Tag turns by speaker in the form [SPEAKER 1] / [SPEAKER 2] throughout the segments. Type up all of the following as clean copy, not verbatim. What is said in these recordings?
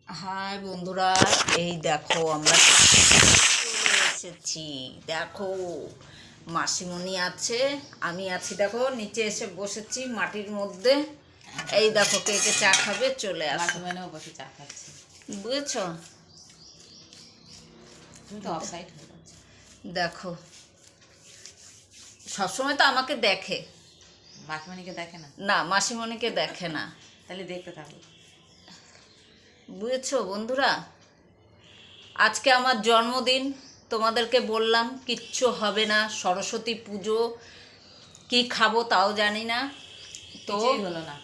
[SPEAKER 1] High বন্ধুরা, এই দেখো আমরা চলে এসেছি। দেখো মাসিমণি আছে, আমি আছি, দেখো নিচে এসে বসেছি মাটির মধ্যে। এই দেখো কে কে চা খাবে চলে আসো।
[SPEAKER 2] বসে চা খাচ্ছি,
[SPEAKER 1] বুঝেছো?
[SPEAKER 2] তুমি তো অফসাইড হয়ে যাচ্ছ।
[SPEAKER 1] দেখো সবসময় তো আমাকে দেখে,
[SPEAKER 2] মাসিমণিকে দেখে না?
[SPEAKER 1] না মাসিমণিকে দেখে না।
[SPEAKER 2] তাহলে দেখতে থাকো।
[SPEAKER 1] বুঝেছো বন্ধুরা, আজকে আমার জন্মদিন। তোমাদেরকে বললাম কিচ্ছু হবে না, সরস্বতী পুজো, কি খাবো তাও জানি না। তো
[SPEAKER 2] কিছুই হলো না।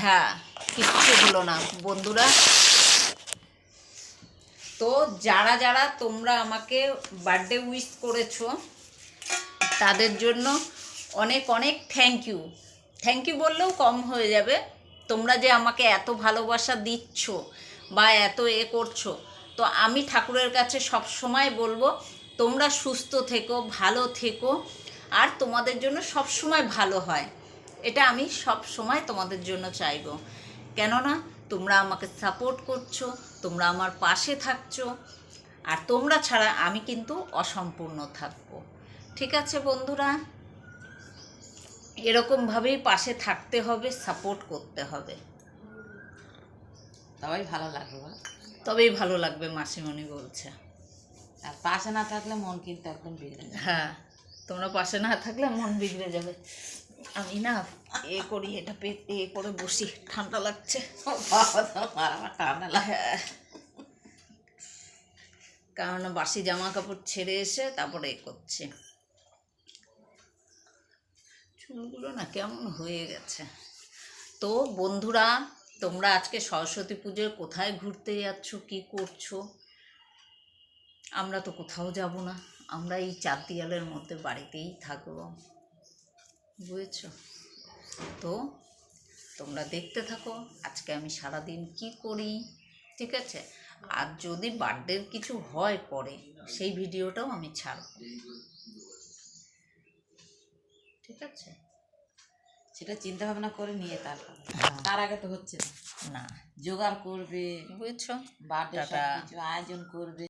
[SPEAKER 1] হ্যাঁ, কিচ্ছু হলো না বন্ধুরা। তো যারা যারা তোমরা আমাকে বার্থডে উইশ করেছো তাদের জন্য অনেক অনেক থ্যাংক ইউ। থ্যাংক ইউ বললেও কম হয়ে যাবে। তোমরা যে আমাকে এত ভালোবাসা দিচ্ছ বা এত করছো, তো আমি ঠাকুরের কাছে সব সময় বলবো তোমরা সুস্থ থেকো, ভালো থেকো, আর তোমাদের জন্য সব সময় ভালো হয়, এটা আমি সব সময় তোমাদের জন্য চাইবো। কেননা তোমরা আমাকে সাপোর্ট করছো, তোমরা আমার পাশে থাকছো, আর তোমরা ছাড়া আমি কিন্তু অসম্পূর্ণ থাকবো। ঠিক আছে বন্ধুরা, এরকমভাবেই পাশে থাকতে হবে, সাপোর্ট করতে হবে,
[SPEAKER 2] তবেই ভালো লাগবে বল।
[SPEAKER 1] তবেই ভালো লাগবে, মাসিমণি বলছে।
[SPEAKER 2] আর পাশে না থাকলে মন কিন্তু একদম বিগড়ে যাবে।
[SPEAKER 1] হ্যাঁ, তোমরা পাশে না থাকলে মন বিগড়ে যাবে। আমি না করি, এটা করে বসি, ঠান্ডা লাগছে।
[SPEAKER 2] আমার ঠান্ডা লাগে।
[SPEAKER 1] হ্যাঁ, কারণ বাসি জামা কাপড় ছেড়ে এসে তারপরে করছি। চুলগুলো না কেমন হয়ে গেছে। তো বন্ধুরা, তোমরা আজকে সরস্বতী পুজোয় কোথায় ঘুরতে যাচ্ছ, কি করছো? আমরা তো কোথাও যাব না, আমরা এই চার দেয়ালের মধ্যে বাড়িতেই থাকবো, বুঝেছো? তো তোমরা দেখতে থাকো আজকে আমি সারাদিন কি করি, ঠিক আছে? আর যদি বার্থডের কিছু হয় পরে, সেই ভিডিওটাও আমি ছাড়ব, ঠিক আছে?
[SPEAKER 2] সেটা চিন্তা ভাবনা করে নিয়ে তারপর,
[SPEAKER 1] হ্যাঁ।
[SPEAKER 2] তার আগে তো হচ্ছে না।
[SPEAKER 1] না,
[SPEAKER 2] জোগাড় করবে,
[SPEAKER 1] বুঝেছো?
[SPEAKER 2] Birthday
[SPEAKER 1] tata.
[SPEAKER 2] কিছু আয়োজন করবে।